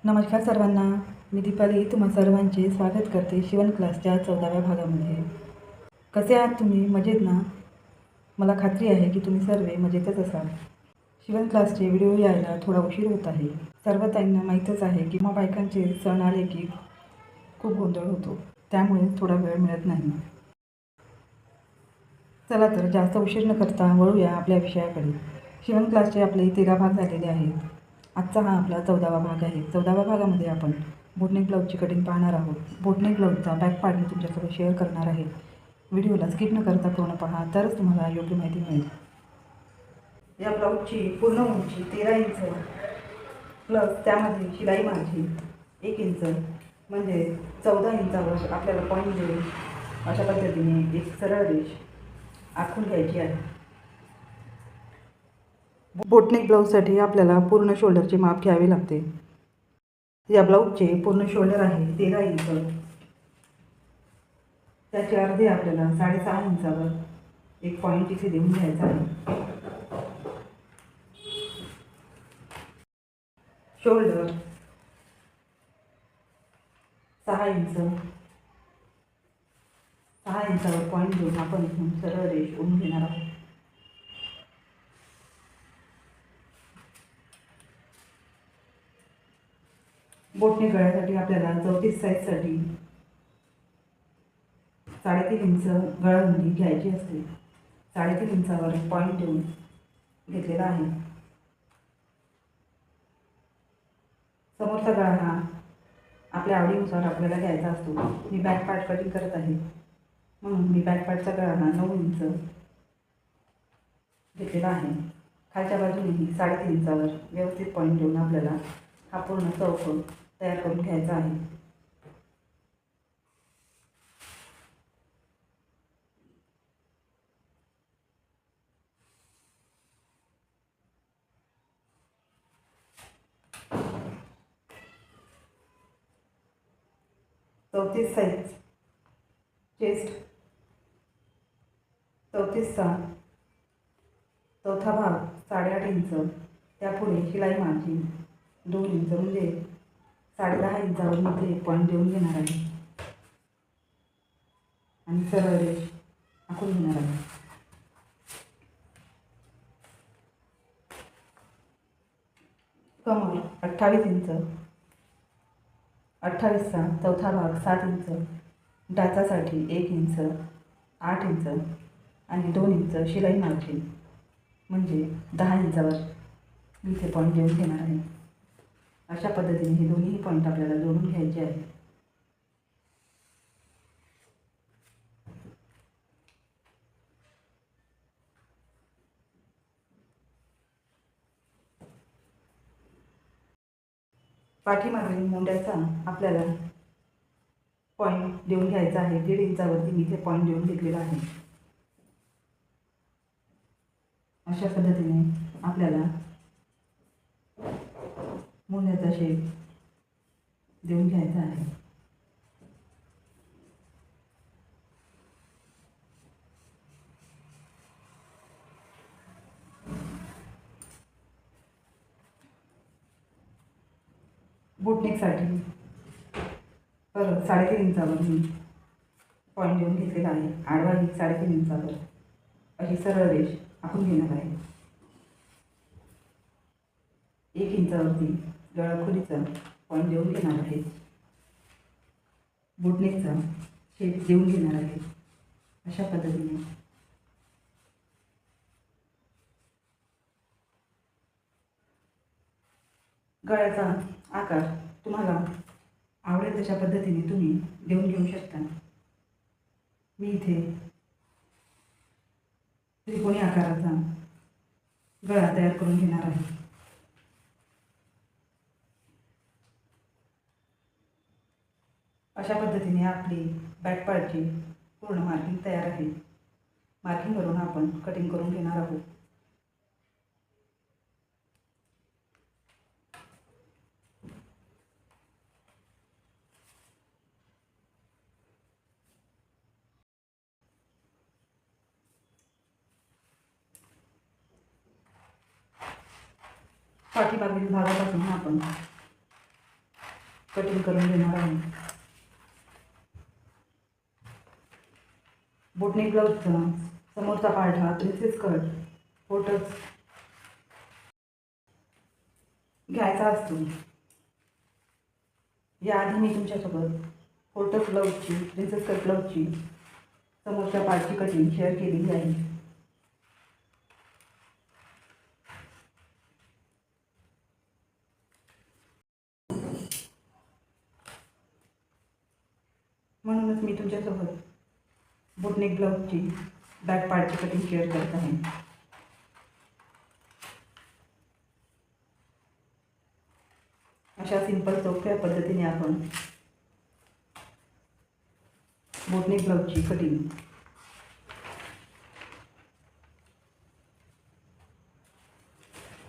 नमस्कार सर्वांना. मी दीपाली तुम्हा सर्वांचे स्वागत करते शिवण क्लासच्या 14व्या भागामध्ये. कसे आहात तुम्ही? मजेत ना? मला खात्री आहे की तुम्ही सर्व मजेतच असाल. शिवण क्लासचे व्हिडिओ यायला थोडा उशीर होत आहे. सर्व ताईंना माहीतच आहे की बायकांचे सण आले की खूप गोंधळ होतो, त्यामुळे थोडा वेळ मिळत नाही. चला तर जास्त उशीर न करता वळूया आपल्या विषयाकडे. शिवण क्लासचे आपले 13 भाग झालेले आहेत. आजचा हा आपला 14वा भाग आहे. 14व्या भागामध्ये आपण बोटनेक ब्लाऊजची कटिंग पाहणार आहोत. बोटनेक ब्लाऊजचा बॅक पार्ट मी तुमच्यासोबत शेअर करणार आहे. व्हिडिओला स्किप न करता पूर्ण पहा, तरच तुम्हाला योग्य माहिती मिळेल. या ब्लाऊजची पूर्ण उंची 13 इंच प्लस त्यामध्ये शिलाई मार्जिन 1 इंच, म्हणजे 14 इंचावर आपल्याला पॉईंट देऊन अशा पद्धतीने एक सरळ रेष आखून घ्यायची आहे. बोटनेक ब्लाऊजसाठी आपल्याला पूर्ण शोल्डरचे माप घ्यावे लागते. या ब्लाऊजचे पूर्ण शोल्डर आहे 13 इंच. त्याचे अर्धे आपल्याला 6.5 इंचावर एक पॉईंट इथे देऊन घ्यायचा आहे. शोल्डर 6 इंच, 6 इंचावर पॉईंट देऊन आपण इथून सरळ रेष ओढून घेणार आहोत. बोटनेक गळ्यासाठी आपल्याला 34 साईजसाठी 3.5 इंच गळारुंदी घ्यायची असते. 3.5 इंचावर पॉईंट देऊन घेतलेला आहे. समोरचा गळा हा आपल्या आवडीनुसार आपल्याला घ्यायचा असतो. मी बॅक पार्ट कटिंग करत आहे, म्हणून मी बॅक पार्टचा गळा हा 9 इंच घेतलेला आहे. खालच्या बाजूनेही 3.5 इंचावर व्यवस्थित पॉईंट देऊन आपल्याला हा पूर्ण चौकोन तयार करून घ्यायचा आहे. चौतीस साईज चेस्ट, 34चा चौथा भाग 8.5 इंच, त्यापुढे शिलाई मार्जिन 2 इंच, म्हणजे 10.5 इंचावर मध्ये एक पॉईंट देऊन घेणार आहे आणि सरळ रेष आखून घेणार आहे. कमर 28 इंच, 28चा चौथा भाग 7 इंच, डाचासाठी 1 इंच, 8 इंच आणि 2 इंच शिलाई मार्जिन, म्हणजे 10 इंचावर मी इथे पॉईंट देऊन घेणार आहे. अशा पद्धतीने हे दोन्ही पॉईंट आपल्याला जोडून घ्यायचे आहे. पाठीमागील मोंड्याचा आपल्याला पॉईंट देऊन घ्यायचा आहे. 1.5 इंचावरती मी इथे पॉईंट देऊन घेतलेला आहे. अशा पद्धतीने आपल्याला मोंड्याचा शेप देऊन घ्यायचा आहे. बोटनेकसाठी परत 3.5 इंचावर मी पॉईंट देऊन घेतलेला आहे. आडवाही 3.5 इंचावर अशी सरळ रेष आखून घेणार आहे. 1 इंचावरती गळाखोलीचा पॉईंट देऊन घेणार आहे. बोटनेकचा शेप देऊन घेणार आहे. अशा पद्धतीने गळ्याचा आकार तुम्हाला आवडेल तशा पद्धतीने तुम्ही देऊन घेऊ शकता. मी इथे त्रिकोणी आकाराचा गळा तयार करून घेणार आहे. अशा पद्धतीने आपली बॅक पार्टची पूर्ण मार्किंग तयार आहे. मार्किंगवरून आपण कटिंग करून घेणार आहोत. पाठीमागील भागापासून आपण कटिंग करून घेणार आहे. बोटनेक ब्लाऊजचा समोरचा पार्ट हा प्रिन्सेस कट फोटोच घ्यायचा असतो. याआधी मी तुमच्यासोबत फोटोज ब्लाऊजची प्रिन्सेस कट ब्लाऊजची समोरच्या पार्टची कटिंग शेअर केलेली आहे. म्हणूनच मी तुमच्यासोबत बोटनेक ब्लाऊजची बॅक पार्टची कटिंग शेअर करत आहे. अशा सिंपल सोप्या पद्धतीने आपण बोटनेक ब्लाऊजची कटिंग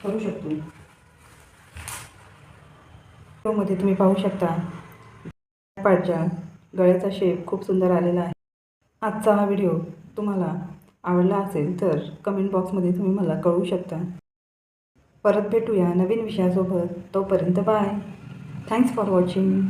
करू शकतो. मध्ये तुम्ही पाहू शकता पार्टच्या गळ्याचा शेप खूप सुंदर आलेला आहे. आजचा हा व्हिडिओ तुम्हाला आवडला असेल तर कमेंट बॉक्समध्ये तुम्ही मला कळवू शकता. परत भेटूया नवीन विषयासोबत. तोपर्यंत बाय. Thanks for watching.